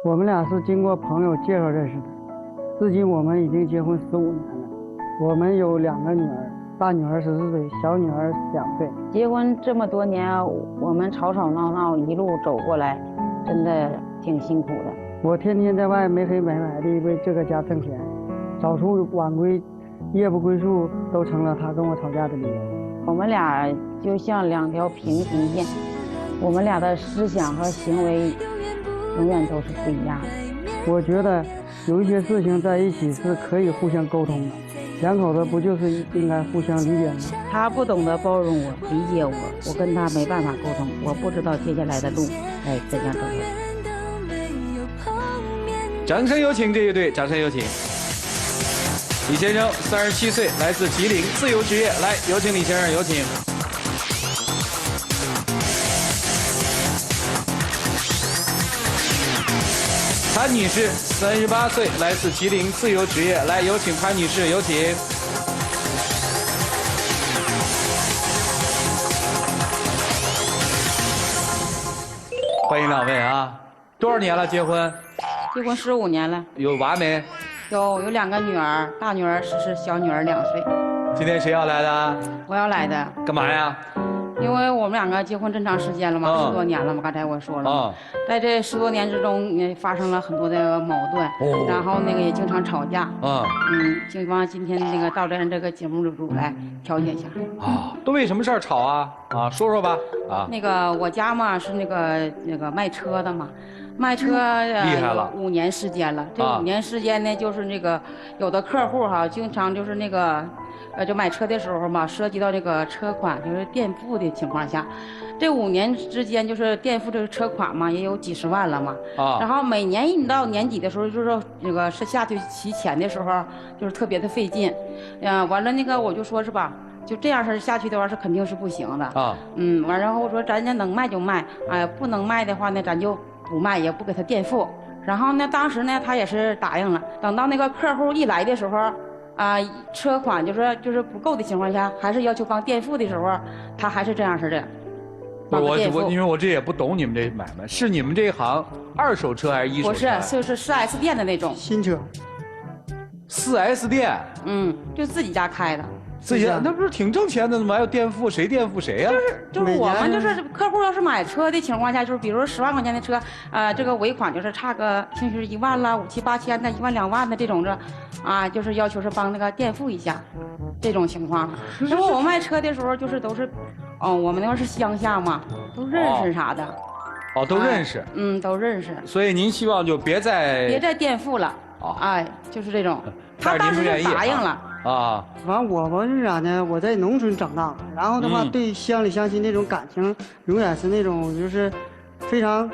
我们俩是经过朋友介绍认识的，至今我们已经结婚15年了。我们有2个女儿，大女儿14岁，小女儿2岁。结婚这么多年，我们吵吵闹闹一路走过来，真的挺辛苦的。我天天在外没黑没白的为这个家挣钱，早出晚归，夜不归宿，都成了他跟我吵架的理由。我们俩就像2条平行线，我们俩的思想和行为永远都是不一样的。我觉得有一些事情在一起是可以互相沟通的，两口子不就是应该互相理解吗？他不懂得包容我、理解我，我跟他没办法沟通，我不知道接下来的路该怎样走下去。掌声有请这一对，掌声有请。李先生37岁，来自吉林，自由职业。来，有请李先生，有请。潘女士38岁，来自吉林，自由职业。来，有请潘女士，有请。欢迎2位啊！多少年了结婚？结婚15年了，有娃没？有2个女儿，大女儿14，小女儿2岁。今天谁要来的？我要来的，干嘛呀？因为我们2个结婚这么长时间了嘛，10多年了嘛，刚才我说了。在这10多年之中，也发生了很多的矛盾，然后也经常吵架。希望今天到咱这个节目组来调解一下。都为什么事儿吵啊？说说吧。我家嘛是卖车的嘛。卖车厉害了，5年时间了。这5年时间呢，就是有的客户经常就是就买车的时候嘛，涉及到车款就是垫付的情况下，这5年之间就是垫付这个车款嘛，也有几十万了嘛。然后每年一到年底的时候，就是是下去提钱的时候，就是特别的费劲。完了我就说是吧。就这样式下去的话是肯定是不行的完然后我说咱家能卖就卖，不能卖的话呢，咱就不卖，也不给他垫付。然后呢，当时呢他也是答应了。等到客户一来的时候，车款就是不够的情况下，还是要求帮垫付的时候，他还是这样式的。因为我这也不懂你们这买卖，是你们这一行2手车还是1手车？不是，就是4S店的那种新车。4S店？就自己家开的。自己那不是挺挣钱的吗？还要垫付，谁垫付谁呀？就是我们就是客户要是买车的情况下，就是比如说10万块钱的车，这个尾款就是差个兴许1万啦、5、7、8千的、1万2万的这种的，就是要求是帮垫付一下，这种情况。如果我们卖车的时候，就是都是，我们那会儿是乡下嘛，都认识啥的。都认识。都认识。所以您希望就别再垫付了。就是这种。他当时就答应了。完我是啥呢？我在农村长大，然后的话，对乡里乡亲那种感情，永远是那种就是非常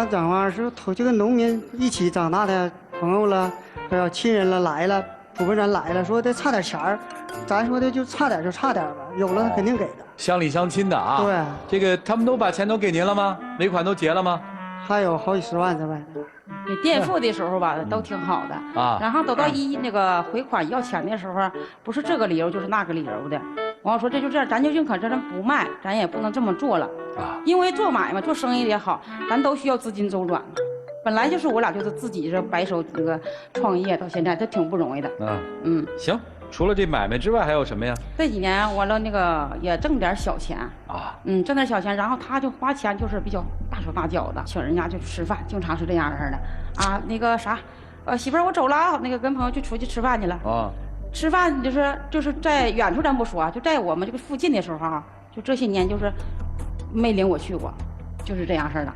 讲话是就跟农民一起长大的朋友了，还有亲人了来了，普遍咱来了，说的差点钱儿，咱说的就差点就差点吧，有了他肯定给的。乡里乡亲的对，这个他们都把钱都给您了吗？尾款都结了吗？还有好几10万在外。给垫付的时候吧，都挺好的然后等到回款要钱的时候，不是这个理由就是那个理由的。我说这就这样，咱就认可这咱不卖，咱也不能这么做了因为做买卖做生意也好，咱都需要资金周转嘛。本来就是我俩就是自己白手创业到现在，这挺不容易的行。除了这买卖之外还有什么呀？这几年完了也挣点小钱挣点小钱，然后他就花钱就是比较大手大脚的，请人家就吃饭，经常是这样式的媳妇儿我走了跟朋友就出去吃饭去了吃饭就是在远处咱不说就在我们这个附近的时候就这些年就是没领我去过，就是这样式的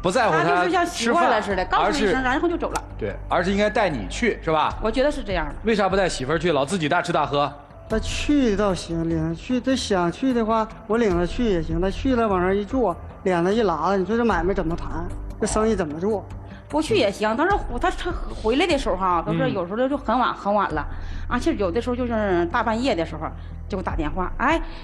不在乎他就是像习惯了似的，告诉一声然后就走了。对，而是应该带你去，是吧？我觉得是这样的。为啥不带媳妇儿去，老自己大吃大喝？他去倒行，领他去。他想去的话，我领他去也行。他去了往那一坐，脸子一拉了，你说这买卖怎么谈？这生意怎么做？不去也行，但是他回来的时候都是有时候就很晚了其实有的时候就是大半夜的时候就给我打电话，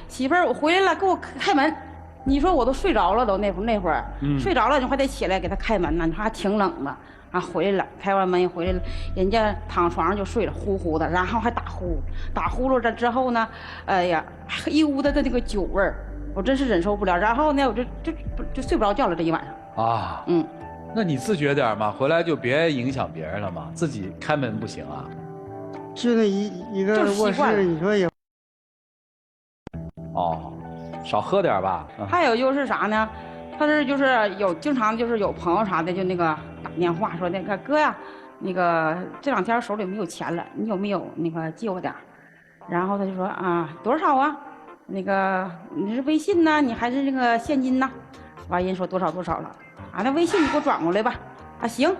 媳妇儿我回来了，给我开门。你说我都睡着了，都那会儿睡着了，你还得起来给他开门呢，你说还挺冷的回来了，开完门回来了，人家躺床上就睡了，呼呼的，然后还打呼噜了之后呢，哎呀，一屋子的这个酒味儿，我真是忍受不了，然后呢我就睡不着觉了这一晚上那你自觉点嘛，回来就别影响别人了嘛，自己开门不行啊？就那一个就是卧习惯了室，你说也哦，少喝点吧。还有就是啥呢？他是就是经常就是有朋友啥的就那个打电话说那个哥呀，那个这2天手里没有钱了，你有没有那个借我点儿？然后他就说啊多少啊？那个你是微信呢，你还是那个现金呢？完人说多少多少了啊？那微信你给我转过来吧。啊行，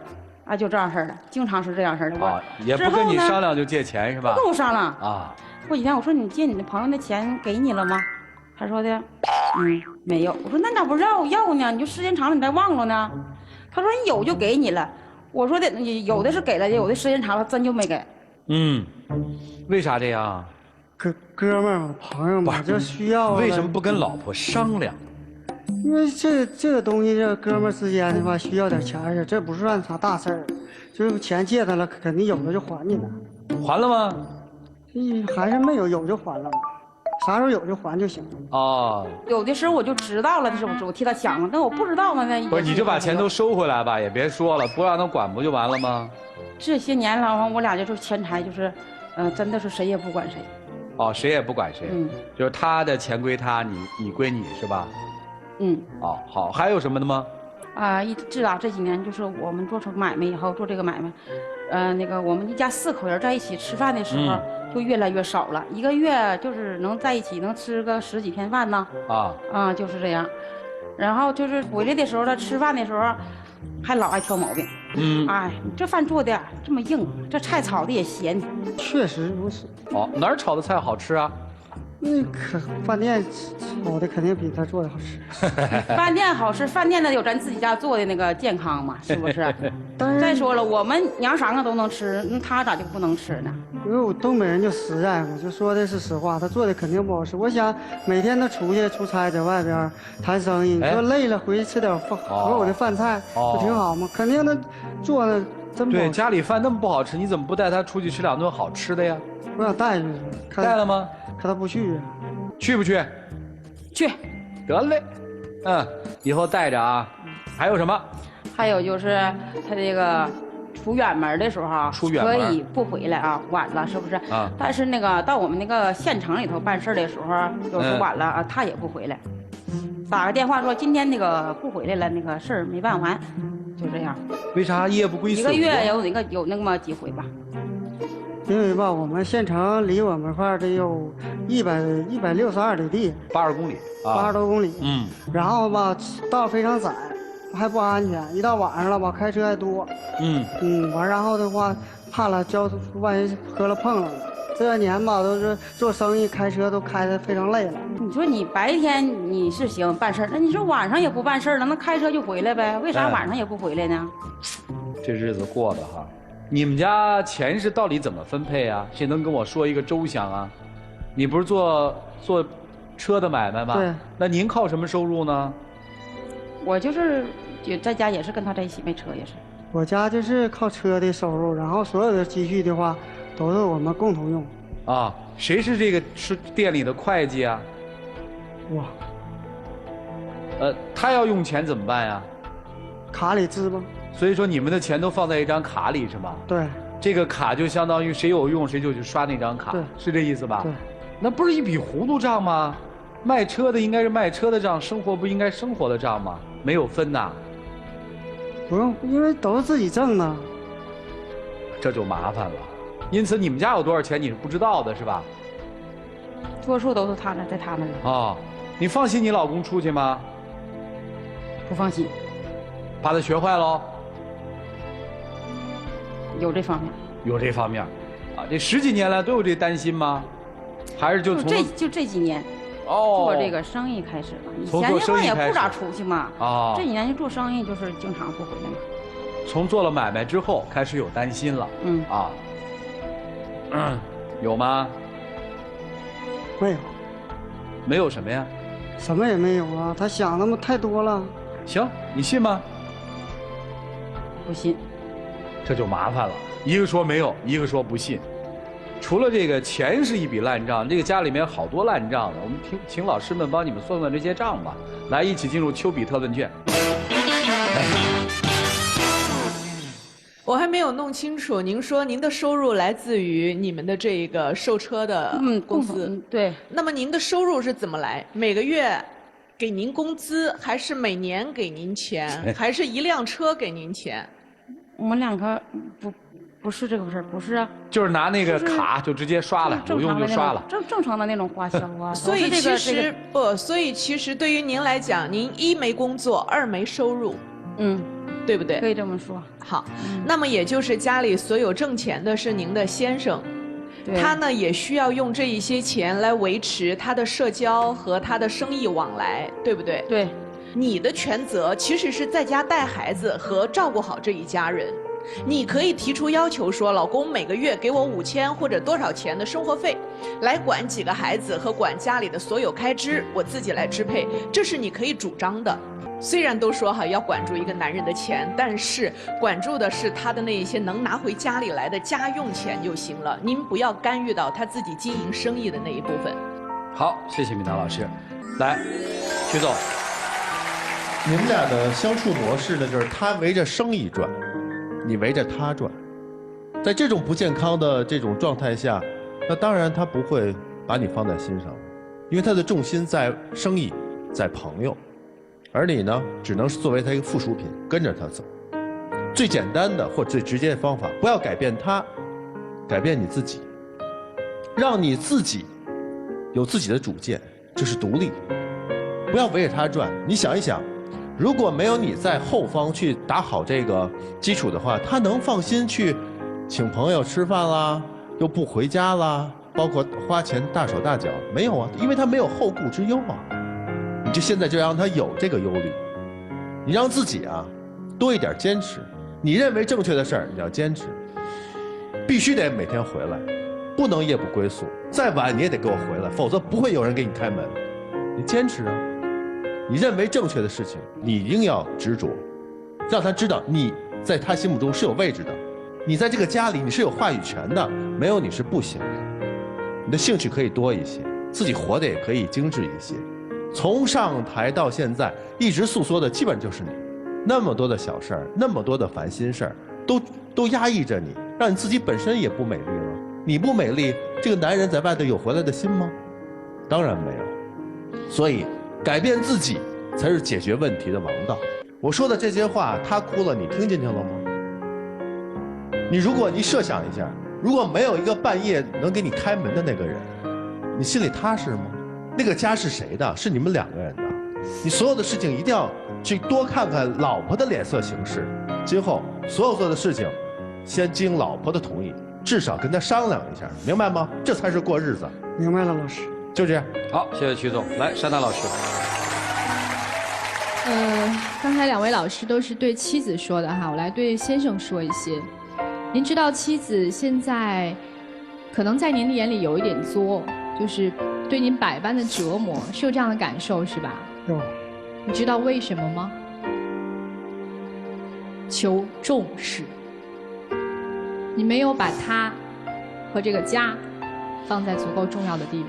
啊就这样式儿的，经常是这样式儿的。啊，也不跟你商量就借钱是吧？不跟我商量啊。过几天我说你借你的朋友的钱给你了吗？他说的没有。我说那你咋不要呢？你就时间长了你再忘了呢？他说你有就给你了。我说的有的是给了，有的时间长了真就没给。为啥这样？哥们儿嘛，朋友嘛，就需要。为什么不跟老婆商量？因为这个东西，这哥们儿之间的话需要点钱去，这不算啥大事儿，就是钱借他了，肯定有的就还你了。还了吗？还是没有，有就还了嘛，啥时候有就还就行了。哦，有的时候我就知道了，我替他想了，但我不知道呢，那不是你就把钱都收回来吧，也别说了，不让他管不就完了吗？这些年了，我俩就是钱财就是，真的是谁也不管谁。哦，谁也不管谁，就是他的钱归他，你归你是吧？哦，好，还有什么的吗？自打这几年就是我们做成买卖以后，做这个买卖，那个我们一家4口人在一起吃饭的时候就越来越少了，一个月就是能在一起能吃个10几天饭呢。就是这样。然后就是回来的时候，他吃饭的时候还老爱挑毛病。哎，你这饭做的这么硬，这菜炒的也咸。确实如此。哦，哪儿炒的菜好吃啊？那可饭店炒的肯定比他做的好吃。饭店好吃，饭店的有咱自己家做的那个健康嘛，是不是？再说了，我们娘3个都能吃，那他咋就不能吃呢？因为我东北人就实在嘛，就说的是实话，他做的肯定不好吃。我想每天都出去出差，在外边谈生意，你说累了回去吃点合口的饭菜，不挺好吗？肯定他做的真不好吃。对，家里饭那么不好吃，你怎么不带他出去吃2顿好吃的呀？我想带去，带了吗？可他不去。去不去？去。得嘞，以后带着啊。还有什么？还有就是他这个出远门的时候可以不回来啊，晚了是不是？但是那个到我们那个县城里头办事的时候，有时候晚了他也不回来，打个电话说今天那个不回来了，那个事儿没办完，就这样。为啥夜不归宿？一个月有那么几回吧。因为吧，我们县城离我们这儿得有162里地，80公里，80多公里。然后吧，道非常窄，还不安全。一到晚上了吧，开车还多。完然后的话，怕了万一喝了碰了。这些年吧，都是做生意开车都开得非常累了。你说你白天你是行办事，那你说晚上也不办事了，那开车就回来呗？为啥晚上也不回来呢？这日子过的哈。你们家钱是到底怎么分配啊？谁能跟我说一个周详啊？你不是做车的买卖吗？对。那您靠什么收入呢？我就是在家也是跟他在一起卖车，也是。我家就是靠车的收入，然后所有的积蓄的话，都是我们共同用。啊，谁是店里的会计啊？我。他要用钱怎么办呀？卡里支吧。所以说你们的钱都放在一张卡里是吗？对。这个卡就相当于谁有用谁就去刷那张卡，是这意思吧？对。那不是一笔糊涂账吗？卖车的应该是卖车的账，生活不应该生活的账吗？没有分呐。不用，因为都是自己挣的。这就麻烦了。因此你们家有多少钱你是不知道的是吧？多数都是他那，在他那儿。啊，你放心你老公出去吗？不放心。怕他学坏喽？有这方面。有这方面，啊，这10几年来都有这担心吗？还是就这几年？做这个生意开始了，以前的话也不咋出去嘛。这几年就做生意，就是经常不回来嘛。从做了买卖之后，开始有担心了。有吗？没有。没有什么呀？什么也没有啊，他想那么太多了。行，你信吗？不信。这就麻烦了，一个说没有，一个说不信。除了这个钱是一笔烂账，这个家里面好多烂账的，我们请老师们帮你们算算这些账吧。来，一起进入丘比特问卷。我还没有弄清楚，您说您的收入来自于你们的这个售车的公司，对。那么您的收入是怎么来？每个月给您工资，还是每年给您钱，还是一辆车给您钱？我们两个不是这个事儿，不是啊。就是拿那个卡就直接刷了，有用就刷了。正常的那种花销啊。所以其实所以其实对于您来讲，您一没工作，二没收入，对不对？可以这么说。好，那么也就是家里所有挣钱的是您的先生，他呢也需要用这一些钱来维持他的社交和他的生意往来，对不对？对。你的全责其实是在家带孩子和照顾好这一家人。你可以提出要求说，老公每个月给我5000或者多少钱的生活费，来管几个孩子和管家里的所有开支，我自己来支配，这是你可以主张的。虽然都说要管住一个男人的钱，但是管住的是他的那一些能拿回家里来的家用钱就行了，您不要干预到他自己经营生意的那一部分。好，谢谢敏达老师。来，徐总，你们俩的相处模式呢，就是他围着生意转，你围着他转。在这种不健康的这种状态下，那当然他不会把你放在心上，因为他的重心在生意，在朋友。而你呢，只能是作为他一个附属品，跟着他走。最简单的或最直接的方法，不要改变他，改变你自己，让你自己有自己的主见，就是独立，不要围着他转。你想一想，如果没有你在后方去打好这个基础的话，他能放心去请朋友吃饭啦，又不回家啦，包括花钱大手大脚？没有啊，因为他没有后顾之忧啊。你就现在就让他有这个忧虑，你让自己啊多一点坚持。你认为正确的事儿，你要坚持，必须得每天回来，不能夜不归宿。再晚你也得给我回来，否则不会有人给你开门。你坚持啊！你认为正确的事情，你一定要执着，让他知道你在他心目中是有位置的，你在这个家里你是有话语权的，没有你是不行的。你的兴趣可以多一些，自己活得也可以精致一些。从上台到现在，一直诉说的基本就是你，那么多的小事儿，那么多的烦心事儿，都压抑着你，让你自己本身也不美丽了。你不美丽，这个男人在外头有回来的心吗？当然没有。所以，改变自己才是解决问题的王道。我说的这些话，他哭了，你听进去了吗？如果你设想一下，如果没有一个半夜能给你开门的那个人，你心里踏实吗？那个家是谁的？是你们两个人的。你所有的事情一定要去多看看老婆的脸色行事。今后所有做的事情，先经老婆的同意，至少跟她商量一下，明白吗？这才是过日子。明白了，老师。就这样。好，谢谢徐总。来，珊娜老师。刚才两位老师都是对妻子说的哈，我来对先生说一些。您知道妻子现在可能在您的眼里有一点作，就是对您百般的折磨，是有这样的感受是吧？有。你知道为什么吗？求重视。你没有把他和这个家放在足够重要的地位，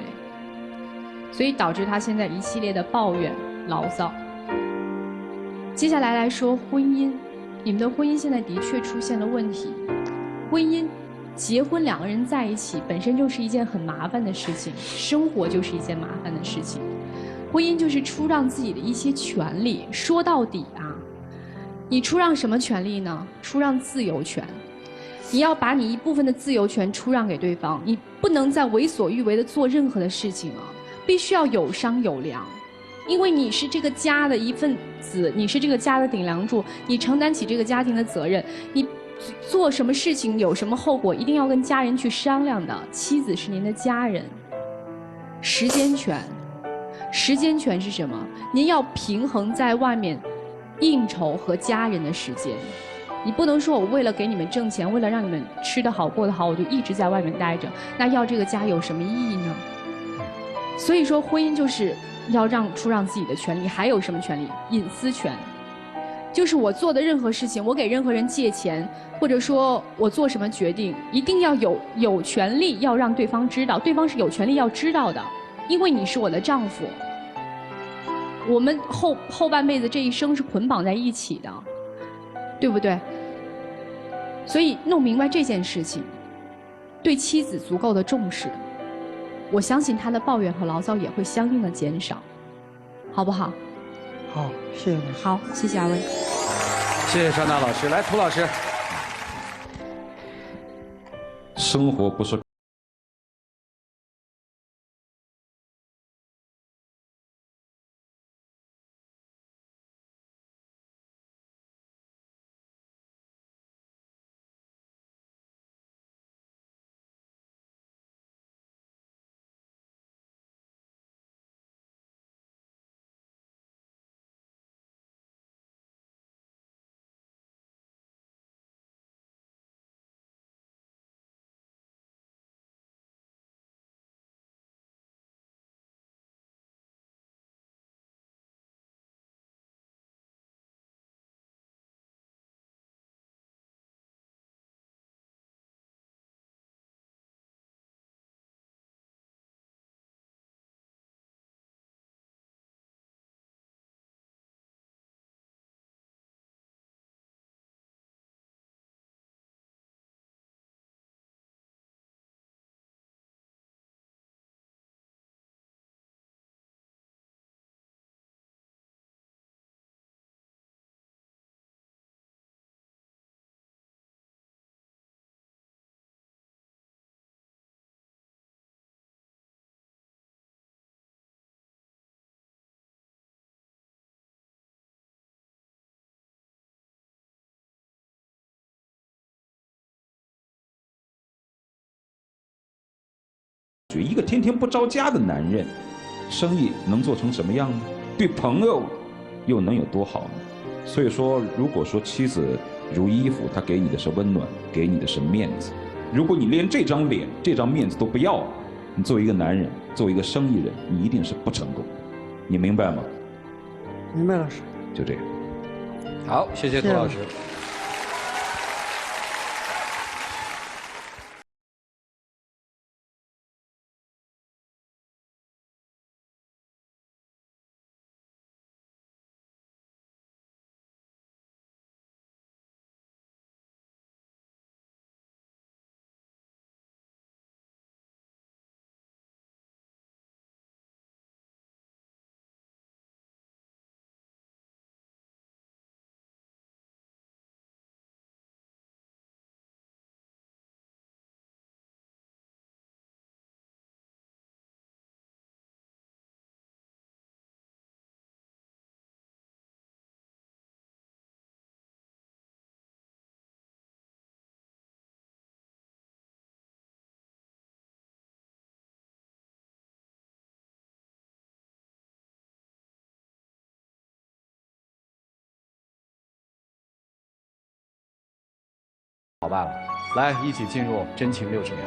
所以导致他现在一系列的抱怨、牢骚。接下来说婚姻，你们的婚姻现在的确出现了问题。婚姻，结婚两个人在一起本身就是一件很麻烦的事情，生活就是一件麻烦的事情。婚姻就是出让自己的一些权利，说到底啊，你出让什么权利呢？出让自由权。你要把你一部分的自由权出让给对方，你不能再为所欲为的做任何的事情啊，必须要有商有量。因为你是这个家的一份子，你是这个家的顶梁柱，你承担起这个家庭的责任，你做什么事情有什么后果，一定要跟家人去商量的。妻子是您的家人。时间权，时间权是什么？您要平衡在外面应酬和家人的时间。你不能说我为了给你们挣钱，为了让你们吃得好过得好，我就一直在外面待着，那要这个家有什么意义呢？所以说婚姻就是要出让自己的权利。还有什么权利？隐私权，就是我做的任何事情，我给任何人借钱，或者说我做什么决定，一定要有权利要让对方知道，对方是有权利要知道的，因为你是我的丈夫，我们后半辈子这一生是捆绑在一起的，对不对？所以弄明白这件事情，对妻子足够的重视，我相信他的抱怨和牢骚也会相应的减少，好不好？好，谢谢老师。好，谢谢二位。谢谢尚娜老师，来涂老师。生活不是一个天天不着家的男人，生意能做成什么样呢？对朋友又能有多好呢？所以说，如果说妻子如衣服，她给你的是温暖，给你的是面子。如果你连这张脸、这张面子都不要，你作为一个男人，作为一个生意人，你一定是不成功的。你明白吗？明白，老师。就这样。好，谢谢涂老师。好吧，来一起进入真情60秒。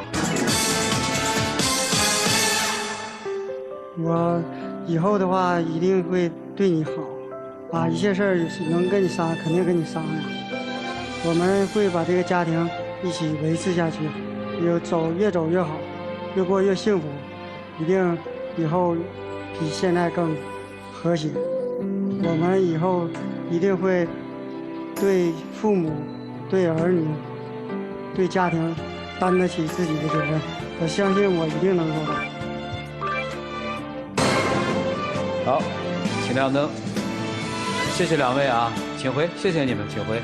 我以后的话一定会对你好，把一切事儿能跟你商量，肯定跟你商量。我们会把这个家庭一起维持下去，越走越好，越过越幸福，一定以后比现在更和谐。我们以后一定会对父母、对儿女、对家庭担得起自己的责任。我相信我一定能做到。好，请亮灯。谢谢两位啊，请回，谢谢你们，请回。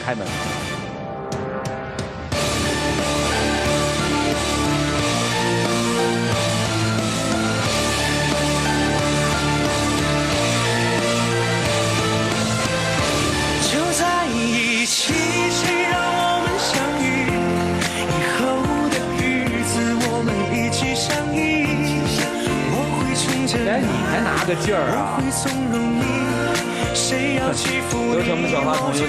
开门。就在一起，谁让我们相遇？以后的日子，我们一起相依。我会宠着哎，你还拿个劲儿啊！谁要欺负你，有请我们的小花童有请。